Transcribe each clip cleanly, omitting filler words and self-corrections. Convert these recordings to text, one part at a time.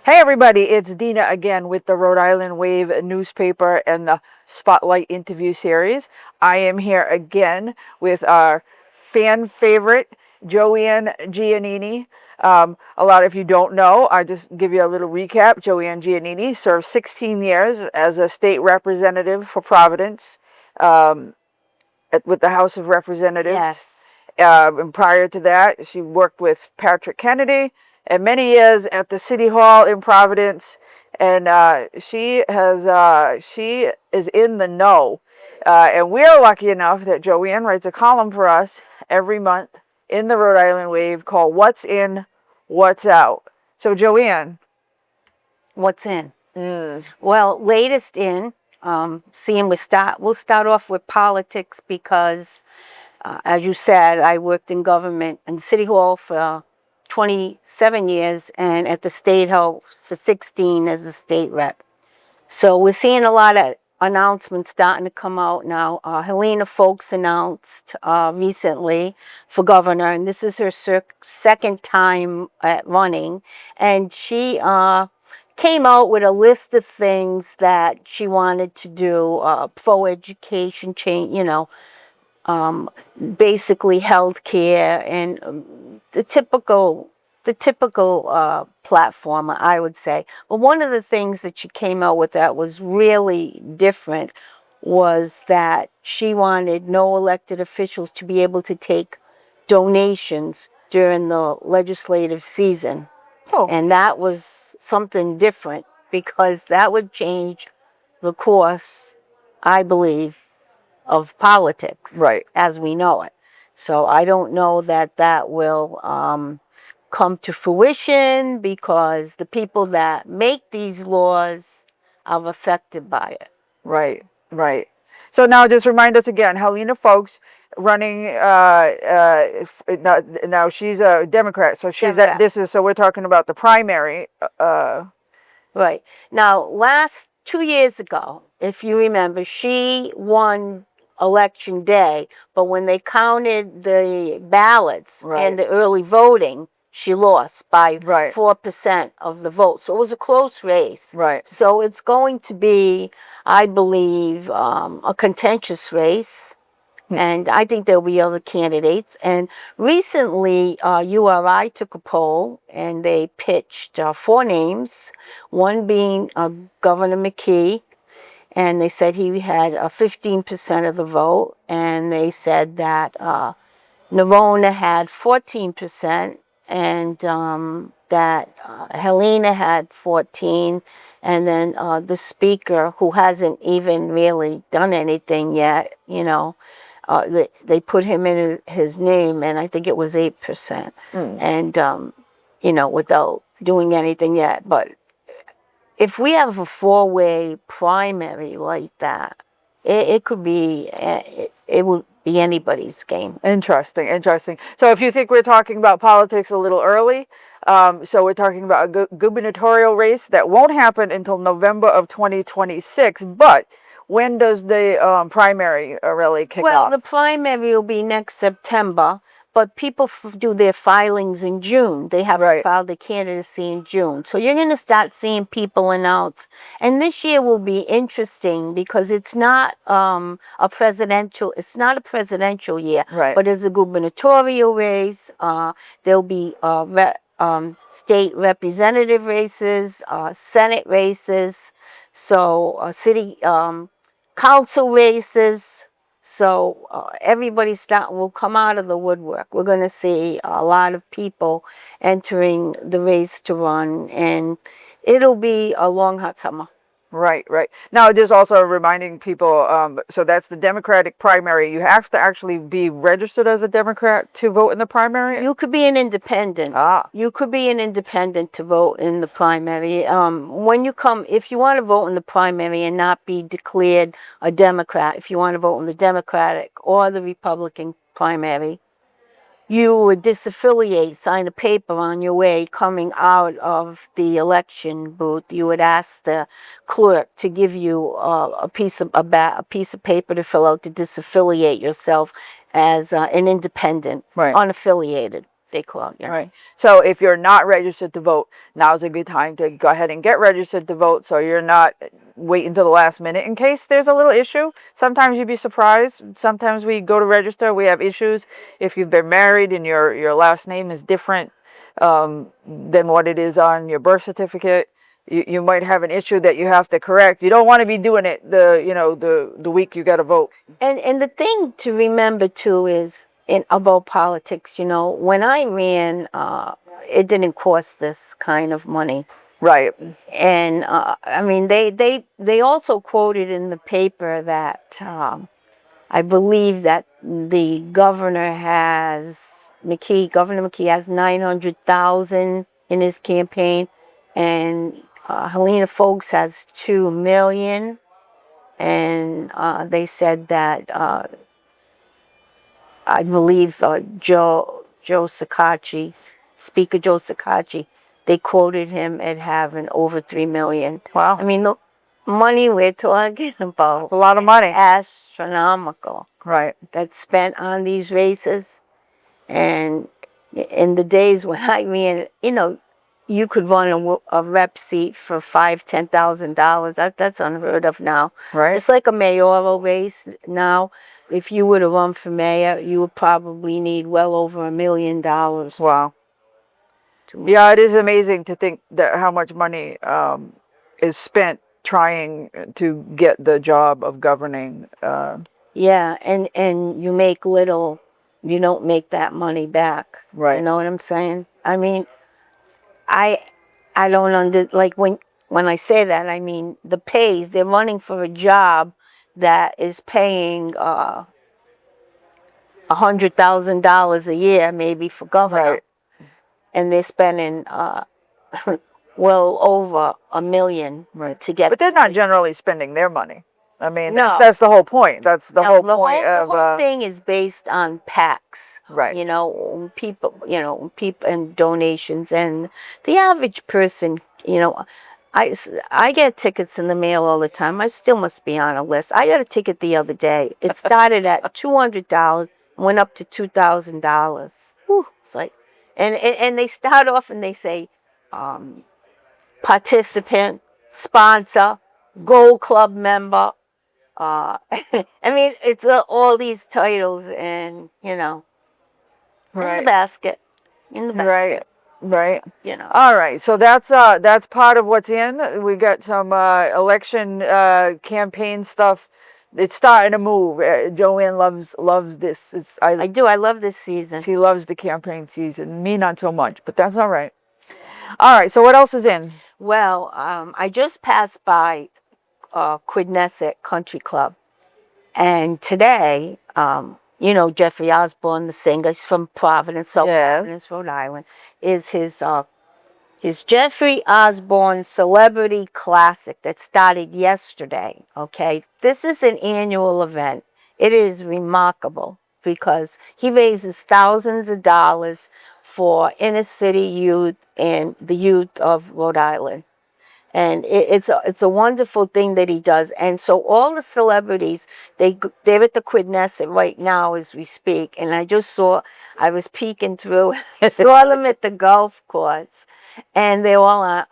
Hey everybody, it's Dina again with the Rhode Island Wave newspaper and the Spotlight interview series. I am here again with our fan favorite, Joanne Giannini. A lot of you don't know, I'll just give you a little recap. Joanne Giannini served 16 years as a state representative for Providence with the House of Representatives. Yes. And prior to that, she worked with Patrick Kennedy and many years at the City Hall in Providence, and she is in the know. And we're lucky enough that Joanne writes a column for us every month in the Rhode Island Wave called "What's In, What's Out." So Joanne, What's in? Well, latest in. We'll start off with politics because, as you said, I worked in government in City Hall for 27 years and at the State House for 16 as a state rep. So we're seeing a lot of announcements starting to come out now. Helena Foks announced recently for governor, and this is her second time at running. And she came out with a list of things that she wanted to do, pro-education, change, basically health care and the typical platform, I would say. But one of the things that she came out with that was really different was that she wanted no elected officials to be able to take donations during the legislative season. Oh. And that was something different because that would change the course, I believe, of politics, right, as we know it. So I don't know that will come to fruition because the people that make these laws are affected by it. Right, right. So now just remind us again, Helena Foks running, now she's a Democrat, so she's Democrat. So we're talking about the primary. Right. Now, 2 years ago, if you remember, she won election day, but when they counted the ballots and the early voting, she lost by 4% of the vote. So it was a close race. Right. So it's going to be, I believe, a contentious race. And I think there'll be other candidates. And recently, URI took a poll, and they pitched 4 names, one being Governor McKee, and they said he had 15% of the vote, and they said that Navona had 14%, and that Helena had 14%, and then the speaker, who hasn't even really done anything yet, they put him in his name, and I think it was 8%, and without doing anything yet. But if we have a 4-way primary like that, it could be, it would be anybody's game. Interesting. So if you think we're talking about politics a little early, so we're talking about a gubernatorial race that won't happen until November of 2026, but when does the primary really kick off? Well, the primary will be next September, but people do their filings in June. They have to file their candidacy in June. So you're going to start seeing people announce. And this year will be interesting because it's not a presidential year, but it's a gubernatorial race. There'll be state representative races, Senate races, so city council races. So everybody will come out of the woodwork. We're going to see a lot of people entering the race to run, and it'll be a long, hot summer. Right. Now, just also reminding people, so that's the Democratic primary. You have to actually be registered as a Democrat to vote in the primary? You could be an independent. You could be an independent to vote in the primary. If you want to vote in the primary and not be declared a Democrat, if you want to vote in the Democratic or the Republican primary, you would disaffiliate, sign a paper on your way coming out of the election booth. You would ask the clerk to give you a piece of paper to fill out to disaffiliate yourself as an independent, unaffiliated. they call it. Right. So if you're not registered to vote, now's a good time to go ahead and get registered to vote, so you're not waiting until the last minute in case there's a little issue. Sometimes you'd be surprised. Sometimes we go to register, we have issues. If you've been married and your last name is different than what it is on your birth certificate, you might have an issue that you have to correct. You don't want to be doing it the week you got to vote. And the thing to remember too is about politics. When I ran, it didn't cost this kind of money. Right. And I mean, they also quoted in the paper that I believe that the governor Governor McKee has 900,000 in his campaign, and Helena Foks has 2 million. And they said that I believe Joe Sakachi, Speaker Joe Sakachi, they quoted him at having over 3 million. Wow. I mean, the money we're talking about. It's a lot of money. Astronomical. Right. That's spent on these races. And in the days when I ran, you could run a rep seat for $5,000-$10,000. That's unheard of now. Right. It's like a mayoral race now. If you were to run for mayor, you would probably need well over $1 million. Wow. Yeah, it is amazing to think that how much money is spent trying to get the job of governing. Yeah, and you make little, you don't make that money back. Right. You know what I'm saying? I mean, I don't like when I say that, I mean the pays. They're running for a job that is paying $100,000 a year, maybe for governor. Right. And they're spending well over $1 million to get. But they're not generally spending their money. I mean, No. that's the whole point. That's the whole point the of. whole thing is based on PACs. Right. People, and donations, and the average person, I get tickets in the mail all the time. I still must be on a list. I got a ticket the other day. It started at $200, went up to $2,000. It's like, and they start off and they say, participant, sponsor, Gold Club member. I mean, it's all these titles, and in the basket. In the basket. Right. All right. So that's part of what's in. We got some election campaign stuff. It's starting to move. Joanne loves this. I do. I love this season. She loves the campaign season. Me, not so much, but that's all right. All right. So what else is in? Well, I just passed by Quidnesset Country Club, and today, Jeffrey Osborne, the singer, he's from Providence, Providence, Rhode Island, is his Jeffrey Osborne Celebrity Classic that started yesterday. Okay, this is an annual event. It is remarkable because he raises thousands of dollars for inner city youth and the youth of Rhode Island. And it's a wonderful thing that he does. And so all the celebrities, they're at the Quidnesset right now as we speak. And I was peeking through, saw them at the golf course. And they all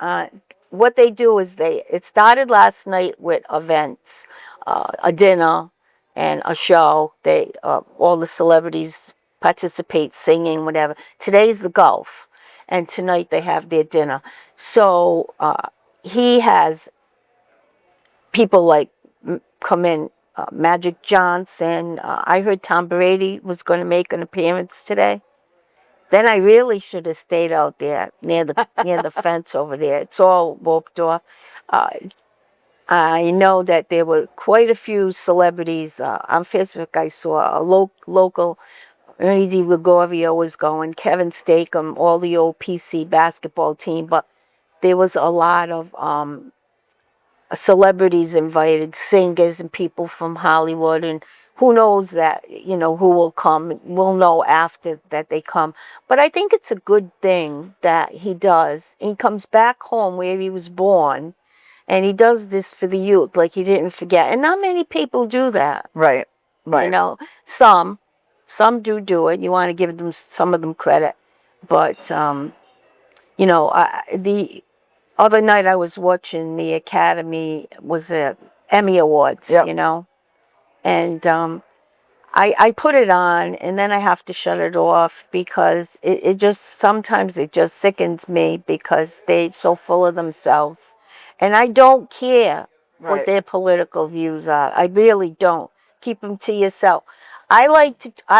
what they do is it started last night with events, a dinner and a show. All the celebrities participate, singing, whatever. Today's the golf. And tonight they have their dinner. So, he has people like come in, Magic Johnson. I heard Tom Brady was going to make an appearance today. Then I really should have stayed out there near the fence over there. It's all roped off. I know that there were quite a few celebrities on Facebook. I saw a local. Ernie DiGregorio was going, Kevin Statham, all the old PC basketball team, but there was a lot of celebrities invited, singers and people from Hollywood, and who knows who will come. We'll know after that they come. But I think it's a good thing that he does. He comes back home where he was born, and he does this for the youth, like he didn't forget. And not many people do that. Right. Some do it. You want to give some of them credit. But the other night I was watching the Academy was Emmy Awards, Yep. and I put it on and then I have to shut it off because it just sometimes it just sickens me because they're so full of themselves. And I don't care what Right. their political views are. I really don't. Keep them to yourself. I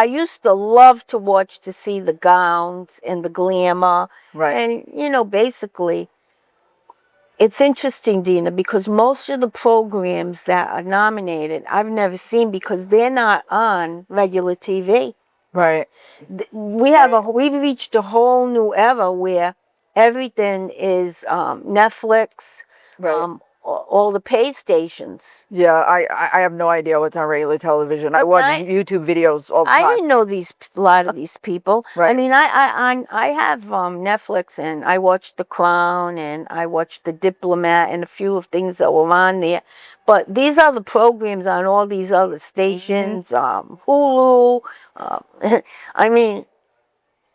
used to love to watch to see the gowns and the glamour. Right. And, basically, it's interesting, Dina, because most of the programs that are nominated, I've never seen because they're not on regular TV. Right. We've reached a whole new era where everything is Netflix, Right. all the pay stations. Yeah, I have no idea what's on regular television. I watch YouTube videos all the I time. didn't know a lot of these people. Right. I mean, I have Netflix and I watched The Crown and I watched The Diplomat and a few of things that were on there. But these are the programs on all these other stations, Hulu. I mean,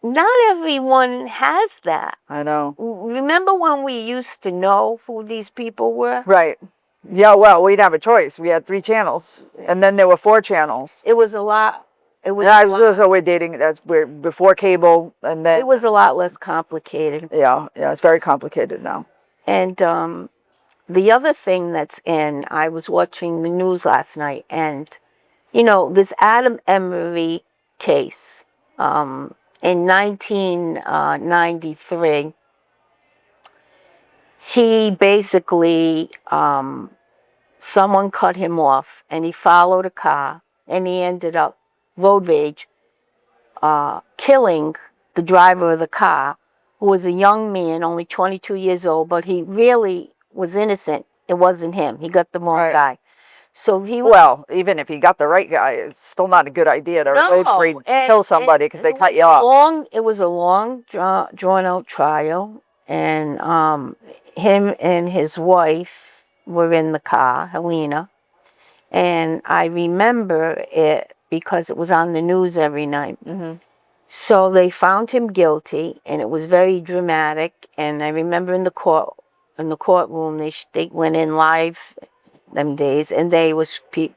not everyone has that. I know. Remember when we used to know who these people were? Right. Yeah, well, we'd have a choice. We had 3 channels, and then there were 4 channels. It was a lot. It was. So we're dating. We're before cable, and then it was a lot less complicated. Yeah, it's very complicated now. And the other thing that's I was watching the news last night, and this Adam Emery case in 1993. He basically, someone cut him off and he followed a car and he ended up road rage, killing the driver of the car, who was a young man, only 22 years old, but he really was innocent. It wasn't him. He got the wrong guy. So well, even if he got the right guy, it's still not a good idea to kill somebody because they cut you off. It was a long, drawn out trial. And him and his wife were in the car, Helena. And I remember it because it was on the news every night. So they found him guilty, and it was very dramatic. And I remember in the courtroom, they went in live them days, and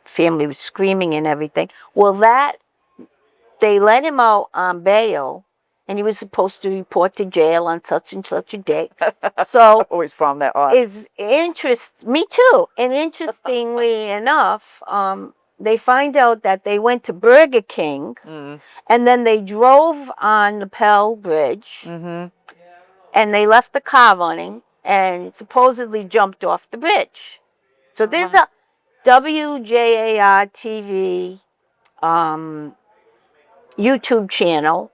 family was screaming and everything. Well, they let him out on bail. And he was supposed to report to jail on such and such a date. So I always found that odd. Me too. And interestingly enough, they find out that they went to Burger King, and then they drove on the Pell Bridge, and they left the car running, and supposedly jumped off the bridge. So there's a WJAR TV YouTube channel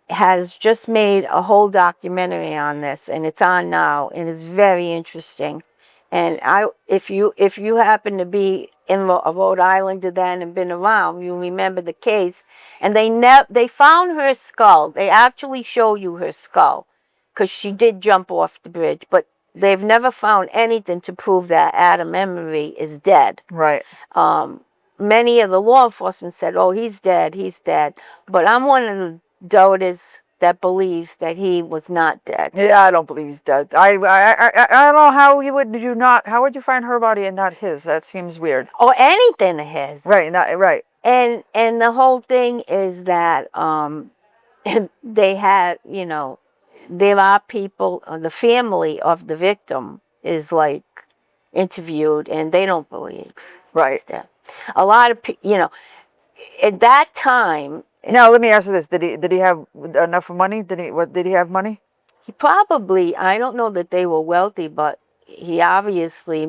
has just made a whole documentary on this, and it's on now, and it's very interesting. And if you happen to be in Rhode Island then and been around, you remember the case. And they found her skull. They actually show you her skull, because she did jump off the bridge, but they've never found anything to prove that Adam Emery is dead. Right. Many of the law enforcement said, "Oh, he's dead. But I'm one of the doubters that believes that he was not dead. Yeah, I don't believe he's dead. I don't know how how would you find her body and not his? That seems weird. Or anything of his. Right, right. And the whole thing is that they had, there are people, the family of the victim is like interviewed, and they don't believe. Right. That. A lot of people, at that time. Now, let me ask you this: Did he have enough money? Did he have money? He probably. I don't know that they were wealthy, but he obviously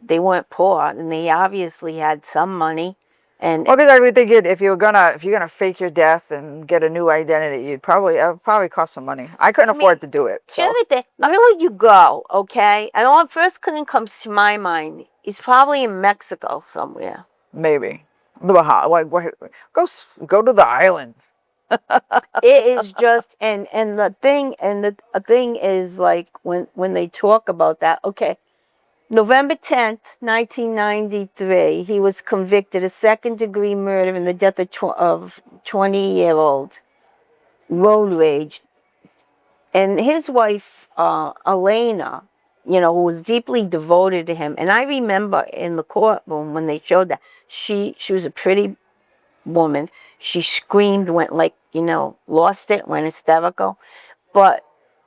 they weren't poor, and they obviously had some money. And well, because I would think if you're gonna fake your death and get a new identity, you'd probably cost some money. I couldn't afford to do it. So. Where would you go? Okay, and all first thing that comes to my mind is probably in Mexico somewhere. Maybe. Go to the islands. It is just and the thing is like when they talk about that. Okay, November 10th, 1993, he was convicted of second-degree murder in the death of 20-year-old road rage. and his wife, Helena, you know, who was deeply devoted to him. And I remember in the courtroom when they showed that, she was a pretty woman. She screamed, went like, you know, lost it, went hysterical. But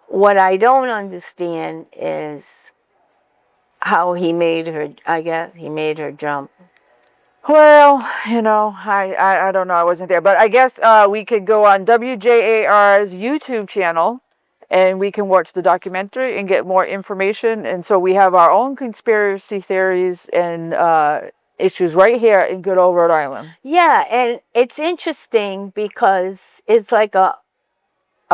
what I don't understand is how he made her, I guess he made her jump. Well, you know, I don't know. I wasn't there. But I guess we could go on WJAR's YouTube channel and we can watch the documentary and get more information. And so we have our own conspiracy theories and issues right here in good old Rhode Island. Yeah, and it's interesting because it's like a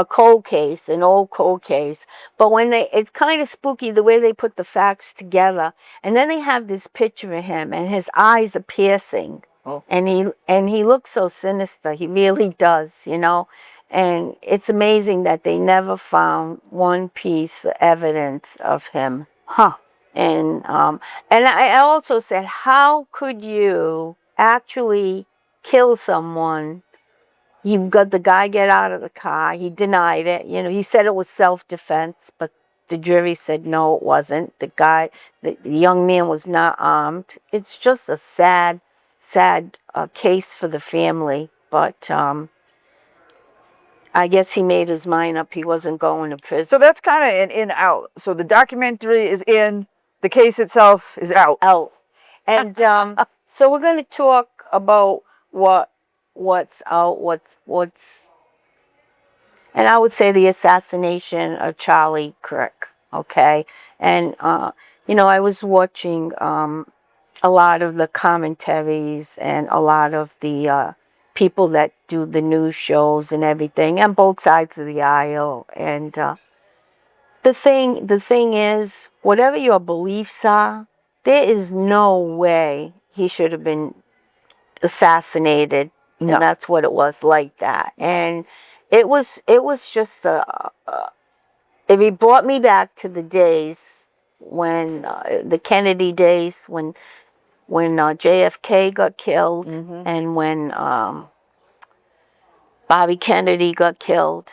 cold case, an old cold case. But when it's kind of spooky the way they put the facts together. And then they have this picture of him and his eyes are piercing. Oh. And he looks so sinister. He really does, you know. And it's amazing that they never found one piece of evidence of him. Huh. And I also said, how could you actually kill someone? You got the guy get out of the car. He denied it. You know, he said it was self-defense, but the jury said no, it wasn't. The young man was not armed. It's just a sad case for the family. But I guess he made his mind up. He wasn't going to prison. So that's kind of an in-out. So the documentary is in, the case itself is out. Out. And so we're going to talk about what's out, what's, and I would say the assassination of Charlie Kirk, okay? And, you know, I was watching a lot of the commentaries and a lot of the people that do the news shows and everything on both sides of the aisle. And the thing is, whatever your beliefs are, there is no way he should have been assassinated. No. And that's what it was, like that. And it was just it brought me back to the days when the Kennedy days, when JFK got killed, Mm-hmm. and when Bobby Kennedy got killed.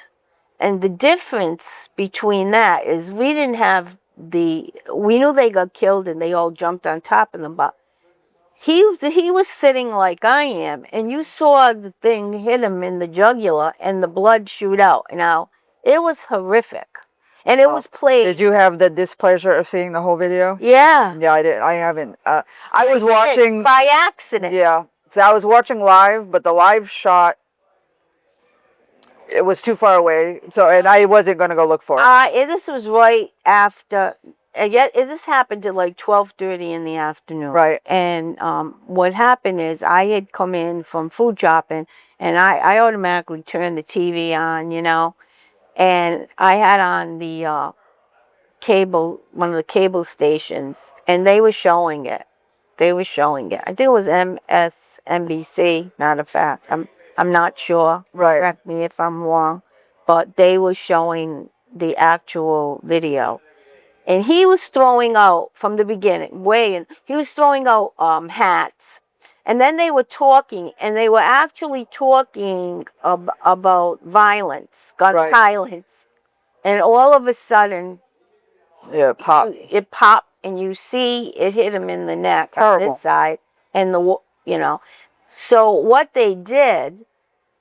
And the difference between that is we knew they got killed and they all jumped on top of them, but he was sitting like I am, and you saw the thing hit him in the jugular and the blood shoot out. Now, it was horrific. And it was played. Did you have the displeasure of seeing the whole video? Yeah. Yeah, I did. I haven't. I was watching. By accident. Yeah. So I was watching live, but the live shot, it was too far away. So, and I wasn't going to go look for it. This was right after. This happened at like 12:30 in the afternoon. Right. And what happened is I had come in from food shopping, and I automatically turned the TV on, you know, and I had on the cable, one of the cable stations, and they were showing it. I think it was MSNBC, matter of fact. I'm not sure. Right. Correct me if I'm wrong. But they were showing the actual video. And he was throwing out, from the beginning, he was throwing out hats. And then they were talking, and they were actually talking about violence, gun violence. And all of a sudden, It popped. It popped, and you see it hit him in the neck on this side. And so what they did,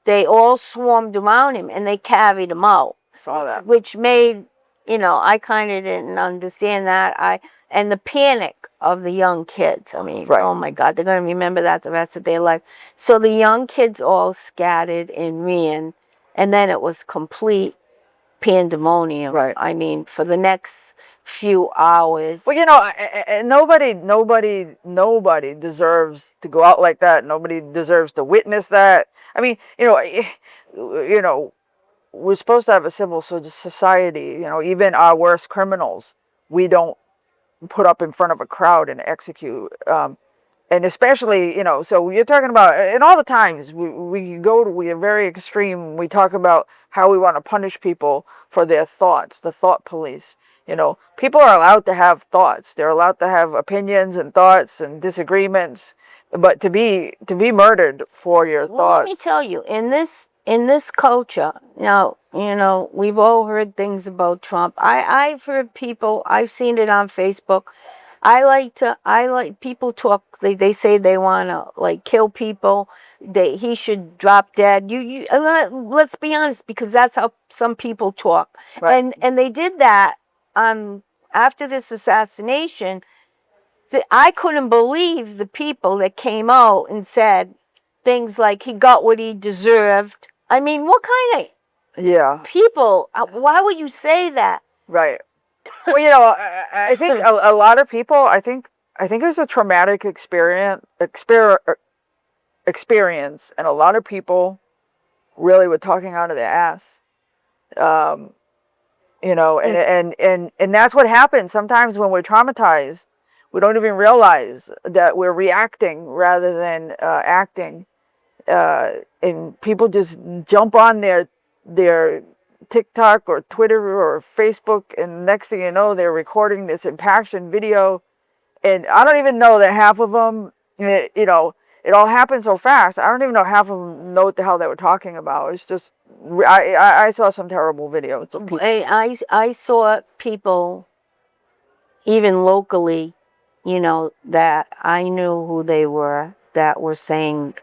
they all swarmed around him, and they carried him out. Saw that. Which made, I kind of didn't understand that. And the panic of the young kids. I mean, oh my God, they're going to remember that the rest of their life. So the young kids all scattered and ran, and then it was complete pandemonium. Right. I mean, for the next few hours. Well, nobody deserves to go out like that. Nobody deserves to witness that. I mean, we're supposed to have a civil society. Even our worst criminals, we don't put up in front of a crowd and execute. And especially, so you're talking about, and all the times we are very extreme. We talk about how we want to punish people for their thoughts, the thought police. People are allowed to have thoughts. They're allowed to have opinions and thoughts and disagreements. But to be murdered for your thoughts. Let me tell you, in this culture, now, we've all heard things about Trump. I've heard people, I've seen it on Facebook. I like people talk, they say they want to like kill people. He should drop dead. Let's be honest, because that's how some people talk. Right. And they did that after this assassination. I couldn't believe the people that came out and said things like he got what he deserved. I mean, what kind of Yeah. people? Why would you say that? Right. Well, I think a lot of people. I think it's a traumatic experience, and a lot of people really were talking out of their ass. And that's what happens sometimes when we're traumatized. We don't even realize that we're reacting rather than acting, and people just jump on their TikTok or Twitter or Facebook, and next thing you know, they're recording this impassioned video, and I don't even know that half of them, it all happened so fast. I don't even know half of them know what the hell they were talking about. It's just, I saw some terrible videos of people. I saw people, even locally, that I knew who they were, that were saying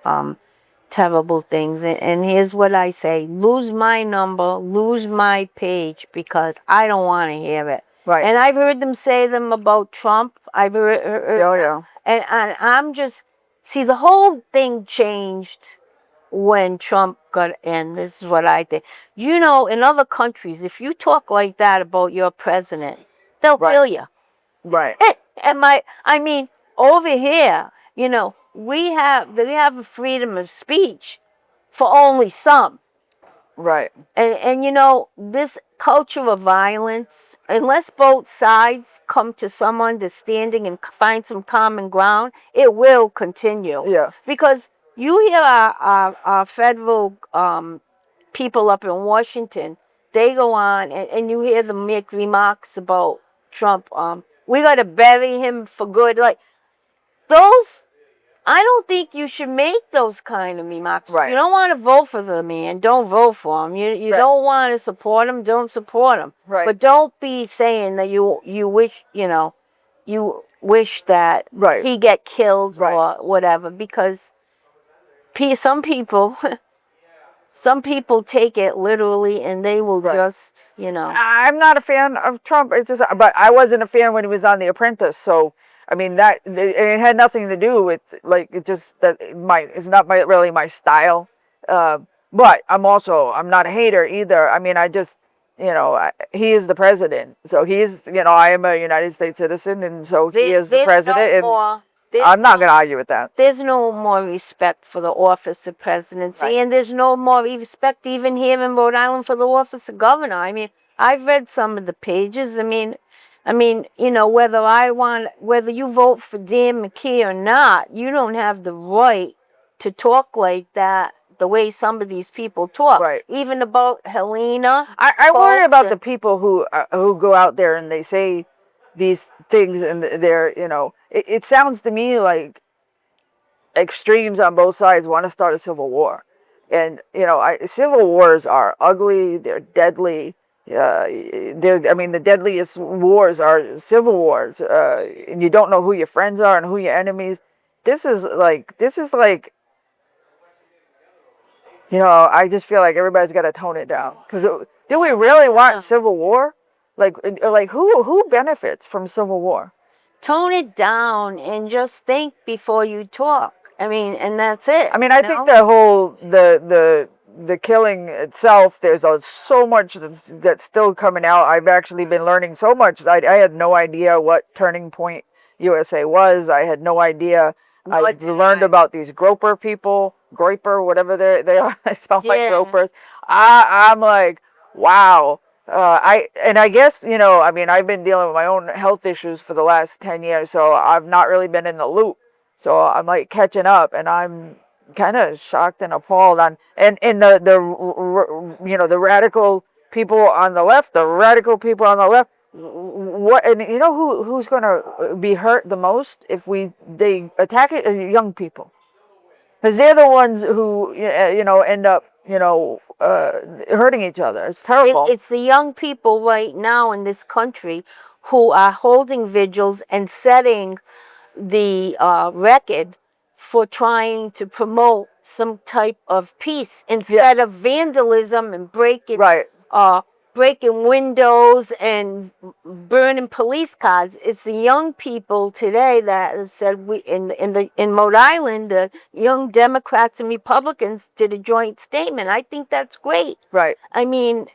terrible things. And here's what I say: lose my number, lose my page, because I don't want to hear it. Right. And I've heard them say them about Trump. I've heard, Oh, yeah. and I'm just, see, the whole thing changed when Trump got in. This is what I think. In other countries, if you talk like that about your president, they'll kill you. Right. I mean, over here, they have a freedom of speech for only some. Right. And this culture of violence, unless both sides come to some understanding and find some common ground, it will continue. Yeah. Because you hear our federal people up in Washington, they go on and you hear them make remarks about Trump. We got to bury him for good. Like, those, I don't think you should make those kind of remarks. Right. You don't want to vote for the man, don't vote for him. You Right. don't want to support him, don't support him. Right. But don't be saying that you wish that Right. he get killed Right. or whatever, because some people take it literally, and they will Right. just, I'm not a fan of Trump. It's just, but I wasn't a fan when he was on The Apprentice. So I mean it had nothing to do with, like, it just that it's not really my style. But I'm not a hater either. I mean, I just, he is the president, so he's, I am a United States citizen, and so he is the president, I'm not going to argue with that. There's no more respect for the office of presidency, Right. and there's no more respect even here in Rhode Island for the office of governor. I mean, I've read some of the pages. I mean, whether you vote for Dan McKee or not, you don't have the right to talk like that, the way some of these people talk. Right. Even about Helena. I worry about the people who go out there and they say these things, and they're, it sounds to me like extremes on both sides want to start a civil war. And, civil wars are ugly, they're deadly. The deadliest wars are civil wars. And you don't know who your friends are and who your enemies. This is like, I just feel like everybody's got to tone it down. Because do we really want civil war? Like who benefits from civil war? Tone it down and just think before you talk. I mean, and that's it. I mean, I think the whole, the killing itself, there's so much that's still coming out. I've actually been learning so much. I had no idea what Turning Point USA was. I had no idea. I learned about these groper people, whatever they are. They sound like gropers. I'm like, wow. I guess, I've been dealing with my own health issues for the last 10 years, so I've not really been in the loop. So I'm like catching up, and I'm kind of shocked and appalled on, and the radical people on the left, what, and who's going to be hurt the most if they attack young people, because they're the ones who end up hurting each other. It's terrible. It's the young people right now in this country who are holding vigils and setting the record for trying to promote some type of peace instead of vandalism and Right. breaking windows and burning police cars. It's the young people today that have said in Rhode Island, the young Democrats and Republicans did a joint statement. I think that's great. Right. I mean,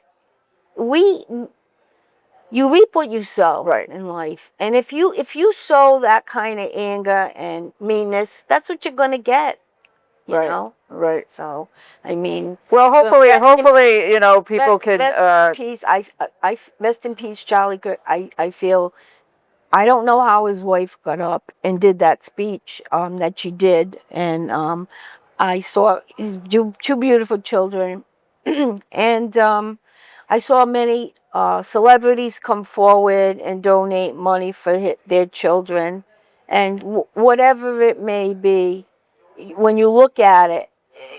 you reap what you sow Right. in life, and if you sow that kind of anger and meanness, that's what you're gonna get. You Right. know. Right. So, I mean, Well, hopefully, people can. rest in peace. Rest in peace, Charlie. I feel. I don't know how his wife got up and did that speech that she did, and I saw his two beautiful children, and I saw many celebrities come forward and donate money for their children, and whatever it may be, when you look at it,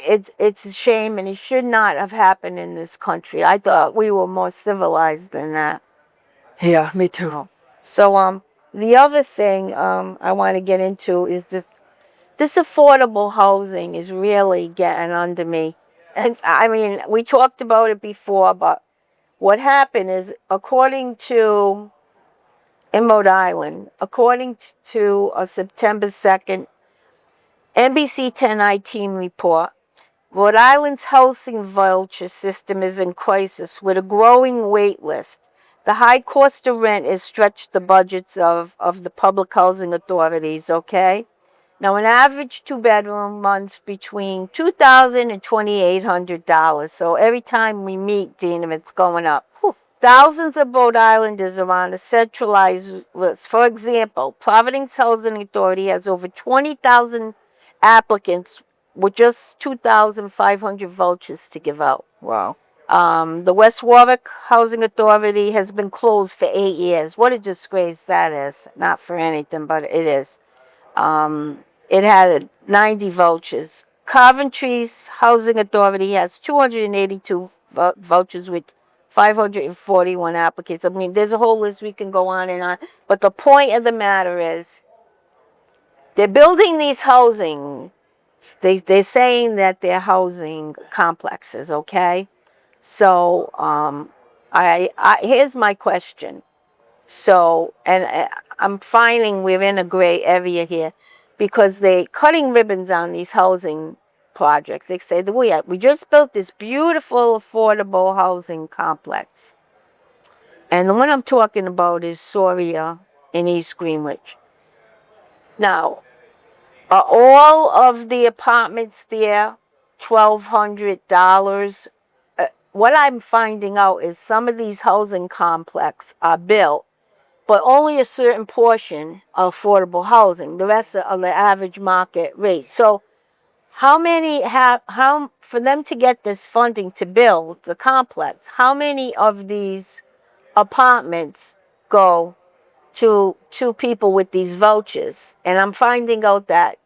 it's a shame, and it should not have happened in this country. I thought we were more civilized than that. Yeah, me too. So the other thing I want to get into is this affordable housing is really getting under me. And I mean, we talked about it before, but what happened is, in Rhode Island, according to a September 2nd NBC 1019 report, Rhode Island's housing voucher system is in crisis with a growing wait list. The high cost of rent has stretched the budgets of the public housing authorities, okay? Now, an average two-bedroom runs between $2,000 and $2,800. So every time we meet, Dina, it's going up. Thousands of Rhode Islanders are on a centralized list. For example, Providence Housing Authority has over 20,000 applicants with just 2,500 vouchers to give out. Wow. The West Warwick Housing Authority has been closed for 8 years. What a disgrace that is. Not for anything, but it is. It had 90 vouchers. Coventry's Housing Authority has 282 vouchers with 541 applicants. I mean, there's a whole list, we can go on and on. But the point of the matter is, they're building these housing. They're saying that they're housing complexes, okay? So, here's my question. So, and I'm finding we're in a gray area here, because they're cutting ribbons on these housing projects. They say that we just built this beautiful, affordable housing complex. And the one I'm talking about is Soria in East Greenwich. Now, are all of the apartments there $1,200? What I'm finding out is some of these housing complexes are built, but only a certain portion of affordable housing. The rest are the average market rate. So for them to get this funding to build the complex, how many of these apartments go to people with these vouchers? And I'm finding out that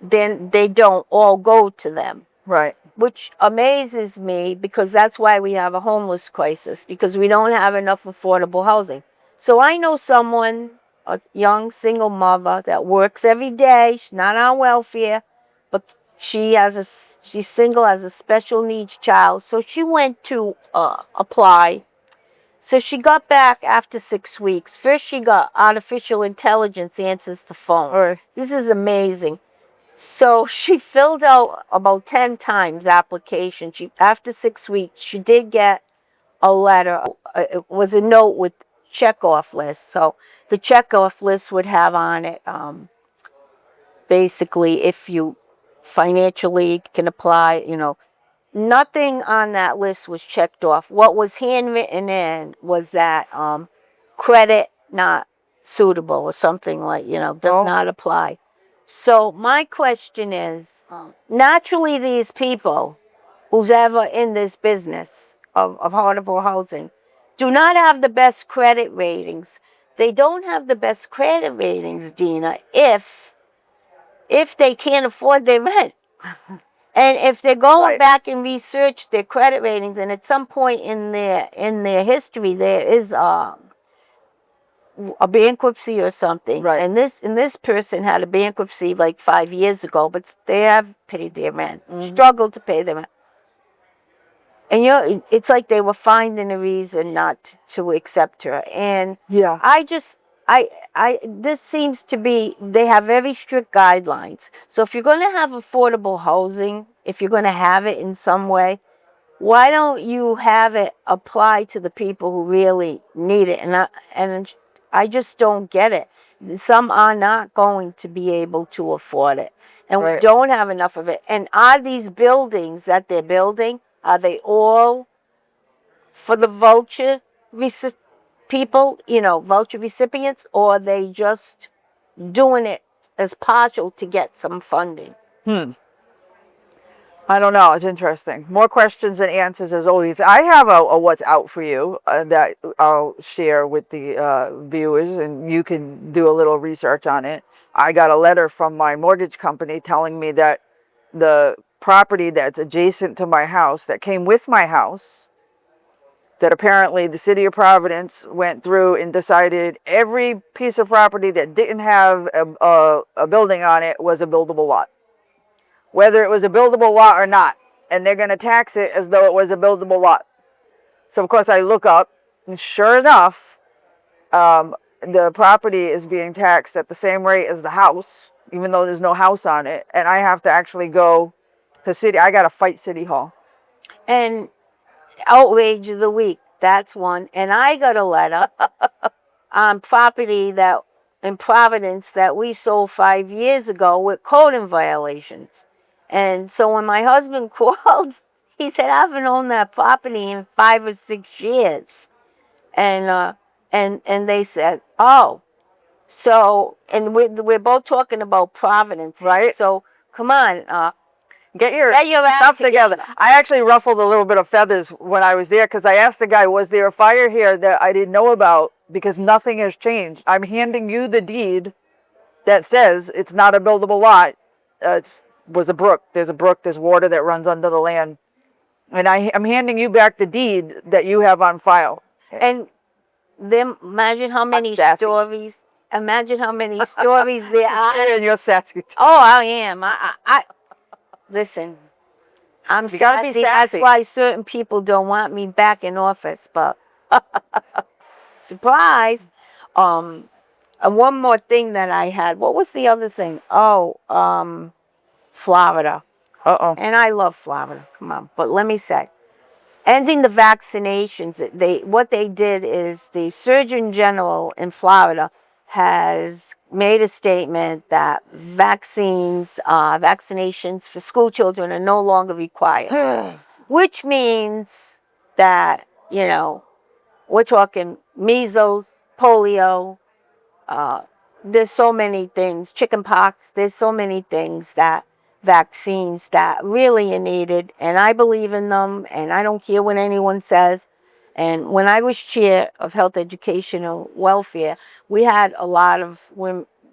then they don't all go to them. Right. Which amazes me, because that's why we have a homeless crisis, because we don't have enough affordable housing. So I know someone, a young single mother that works every day. She's not on welfare, but she's single, has a special needs child. So she went to apply. So she got back after 6 weeks. First, she got artificial intelligence answers the phone. Right. This is amazing. So she filled out about 10 times application. After 6 weeks, she did get a letter. It was a note with check-off list. So the check-off list would have on it, basically, if you financially can apply, Nothing on that list was checked off. What was handwritten in was that credit not suitable, or something like, does not apply. So my question is, naturally these people, who's ever in this business of affordable housing, do not have the best credit ratings. They don't have the best credit ratings, Dina, if they can't afford their rent. And if they're going Right. back and research their credit ratings, and at some point in their history there is a bankruptcy or something, Right. and this person had a bankruptcy like 5 years ago, but they have paid their rent, struggled to pay their rent. And it's like they were finding a reason not to accept her. And Yeah. this seems to be, they have very strict guidelines. So if you're going to have affordable housing, if you're going to have it in some way, why don't you have it apply to the people who really need it? And I just don't get it. Some are not going to be able to afford it, and we Right. don't have enough of it. And are these buildings that they're building, are they all for the voucher people, voucher recipients, or are they just doing it as partial to get some funding? I don't know. It's interesting. More questions than answers as always. I have a what's out for you that I'll share with the viewers, and you can do a little research on it. I got a letter from my mortgage company telling me that the property that's adjacent to my house, that came with my house, that apparently the city of Providence went through and decided every piece of property that didn't have a building on it was a buildable lot, whether it was a buildable lot or not, and they're going to tax it as though it was a buildable lot. So of course I look up, and sure enough, the property is being taxed at the same rate as the house, even though there's no house on it, and I have to actually go to city. I got to fight City Hall. And outrage of the week, that's one. And I got a letter on property that in Providence that we sold 5 years ago with code violations. And so when my husband called, he said, I haven't owned that property in 5 or 6 years. And they said, oh, so, and we're both talking about Providence, Right. So come on, Get your act stuff together. I actually ruffled a little bit of feathers when I was there, because I asked the guy, was there a fire here that I didn't know about? Because nothing has changed. I'm handing you the deed that says it's not a buildable lot. It was a brook. There's a brook. There's water that runs under the land. And I'm handing you back the deed that you have on file. And then imagine how many stories. Imagine how many stories there are. And you're sassy. Oh, I am. I listen. I'm You gotta be sassy. That's sassy. why certain people don't want me back in office. But surprise. And one more thing that I had. What was the other thing? Oh, Florida. Uh-oh. And I love Florida. Come on. But let me say, ending the vaccinations. What they did is the Surgeon General in Florida has made a statement that vaccinations for school children are no longer required, which means that, we're talking measles, polio, there's so many things, chickenpox, there's so many things vaccines that really are needed, and I believe in them, and I don't care what anyone says. And when I was chair of health educational welfare, we had a lot of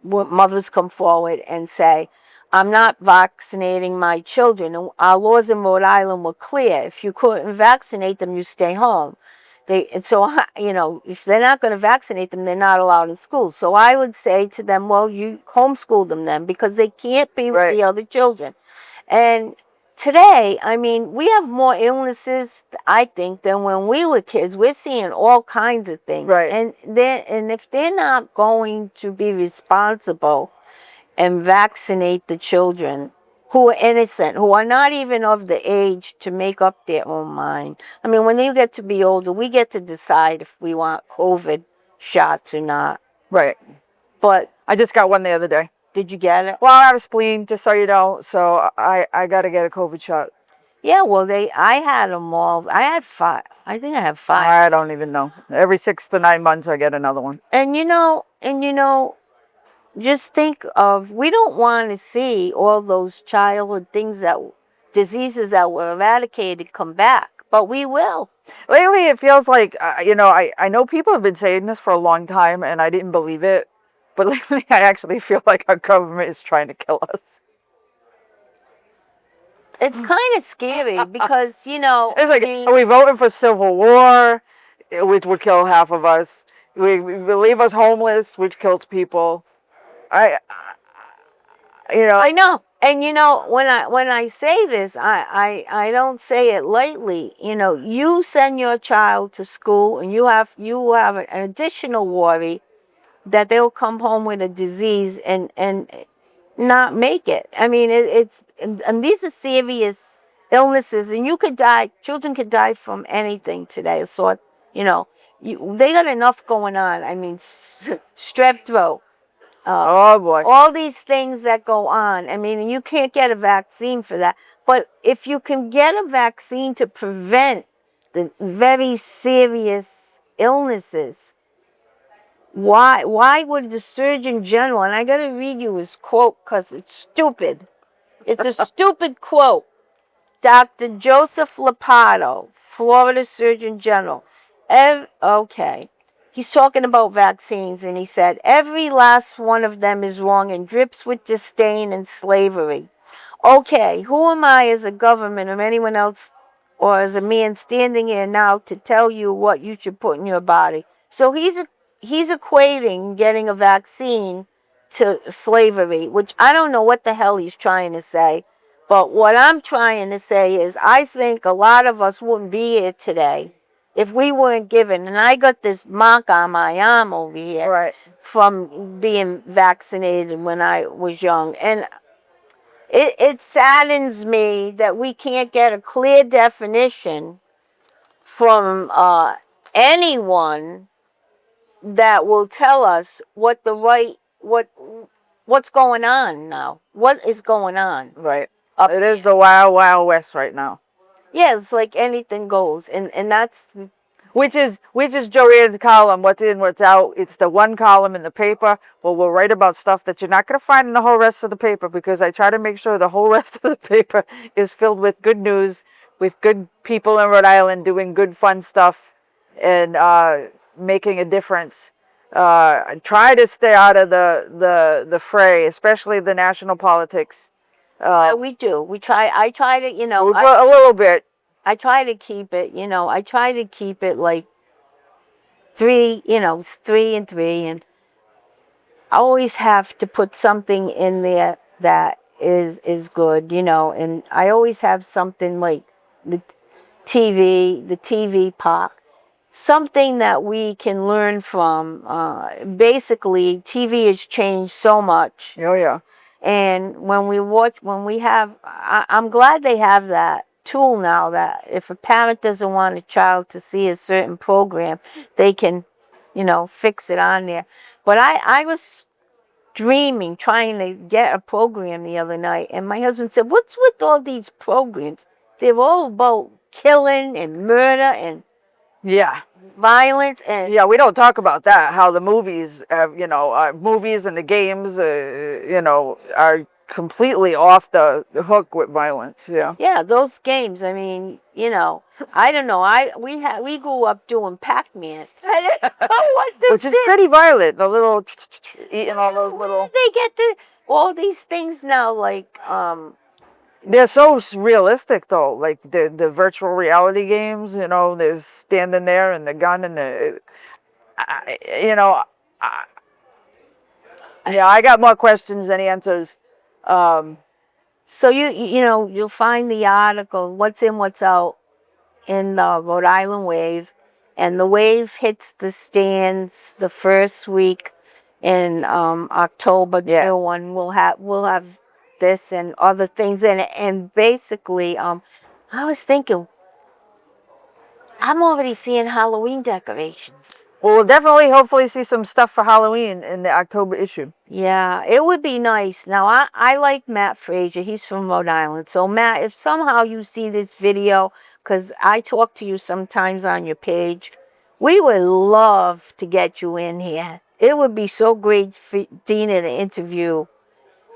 mothers come forward and say, I'm not vaccinating my children. And our laws in Rhode Island were clear. If you couldn't vaccinate them, you stay home. If they're not going to vaccinate them, they're not allowed in school. So I would say to them, well, you homeschool them then, because they can't be with the other children. And today, I mean, we have more illnesses, I think, than when we were kids. We're seeing all kinds of things. Right. And if they're not going to be responsible and vaccinate the children who are innocent, who are not even of the age to make up their own mind. I mean, when they get to be older, we get to decide if we want COVID shots or not. Right. But I just got one the other day. Did you get it? Well, I have a spleen, just so you know, so I got to get a COVID shot. Yeah, well, I had them all. I had 5. I think I have 5. I don't even know. Every 6 to 9 months, I get another one. And just think of, we don't want to see all those childhood diseases that were eradicated come back, but we will. Lately, it feels like, I know people have been saying this for a long time, and I didn't believe it. But lately, I actually feel like our government is trying to kill us. It's kind of scary because, you know, It's like, are we voting for civil war, which would kill half of us? We leave us homeless, which kills people. I, I know. And you know, when I say this, I don't say it lightly. You know, you send your child to school and you have an additional worry that they'll come home with a disease and not make it. I mean, and these are serious illnesses, and you could die. Children could die from anything today. So, you know, they got enough going on. I mean, strep throat. oh boy. All these things that go on. I mean, you can't get a vaccine for that. But if you can get a vaccine to prevent the very serious illnesses, why would the Surgeon General, and I got to read you his quote because it's stupid. It's a stupid quote. Dr. Joseph Lombardo, Florida Surgeon General. Okay. He's talking about vaccines, and he said, every last one of them is wrong and drips with disdain and slavery. Okay, who am I as a government or anyone else or as a man standing here now to tell you what you should put in your body? So he's equating getting a vaccine to slavery, which I don't know what the hell he's trying to say. But what I'm trying to say is I think a lot of us wouldn't be here today if we weren't given, and I got this mark on my arm over here from being vaccinated when I was young. And it saddens me that we can't get a clear definition from anyone that will tell us what the what's going on now. What is going on? Right. It is the wild, wild west right now. Yeah, it's like anything goes, and that's which is Joanne's column. What's in, what's out. It's the one column in the paper. Well, we'll write about stuff that you're not going to find in the whole rest of the paper because I try to make sure the whole rest of the paper is filled with good news, with good people in Rhode Island doing good, fun stuff, and making a difference. I try to stay out of the fray, especially the national politics. We do. We try. I try to, you know, a little bit. I try to keep it, you know. I try to keep it like 3, you know, 3 and 3, and I always have to put something in there that is good, you know. And I always have something like the TV park, something that we can learn from. Basically, TV has changed so much. Oh yeah. And when we have, I'm glad they have that tool now that if a parent doesn't want a child to see a certain program, they can, you know, fix it on there. But I was trying to get a program the other night, and my husband said, what's with all these programs? They're all about killing and murder and violence, and we don't talk about that, how the movies have, you know, movies and the games you know, are completely off the hook with violence. Yeah, those games, I mean, you know, I don't know, we grew up doing Pac-Man. I don't know what this which is pretty violent, the little eating all those little. They get all these things now, like they're so realistic though, like the virtual reality games, you know, there's standing there and the gun and you know, I got more questions than answers. So you know, you'll find the article, what's in, what's out, in the Rhode Island Wave, and the Wave hits the stands the first week in October. The new one we'll have this and other things in it, and basically, I was thinking, I'm already seeing Halloween decorations. Well, we'll definitely, hopefully, see some stuff for Halloween in the October issue. Yeah, it would be nice. Now, I like Matt Frazier. He's from Rhode Island. So, Matt, if somehow you see this video, because I talk to you sometimes on your page, we would love to get you in here. It would be so great for Dina to interview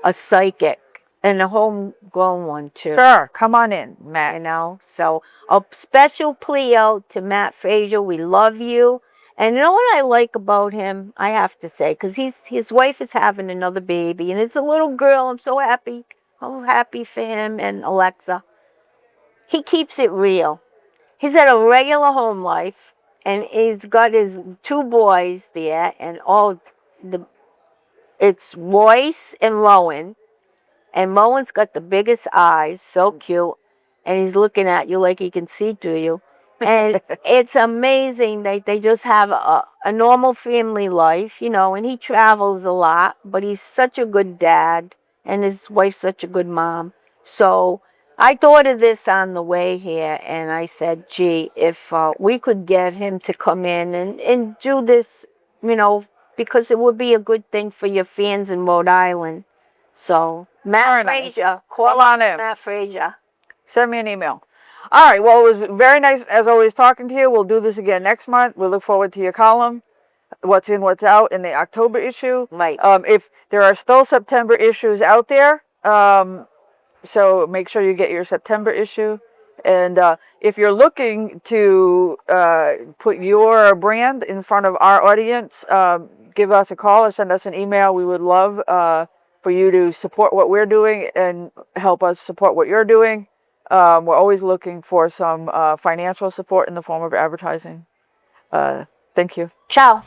a psychic, and a homegrown one, too. Sure, come on in, Matt. You know, so a special plea out to Matt Frazier. We love you. And you know what I like about him, I have to say, because his wife is having another baby, and it's a little girl. I'm so happy. I'm happy for him and Alexa. he keeps it real. He's had a regular home life, and he's got his 2 boys there, and it's Royce and Lowen. And Moen's got the biggest eyes, so cute, and he's looking at you like he can see through you. And it's amazing that they just have a normal family life, and he travels a lot, but he's such a good dad, and his wife's such a good mom. So I thought of this on the way here, and I said, gee, if we could get him to come in and do this, because it would be a good thing for your fans in Rhode Island. So, Matt Frazier, call on him. Matt Frazier. Send me an email. All right. Well, it was very nice, as always, talking to you. We'll do this again next month. We look forward to your column, What's In, What's Out, in the October issue. Right. If there are still September issues out there, so make sure you get your September issue. And if you're looking to put your brand in front of our audience, give us a call or send us an email. We would love for you to support what we're doing and help us support what you're doing. We're always looking for some financial support in the form of advertising. Thank you. Ciao.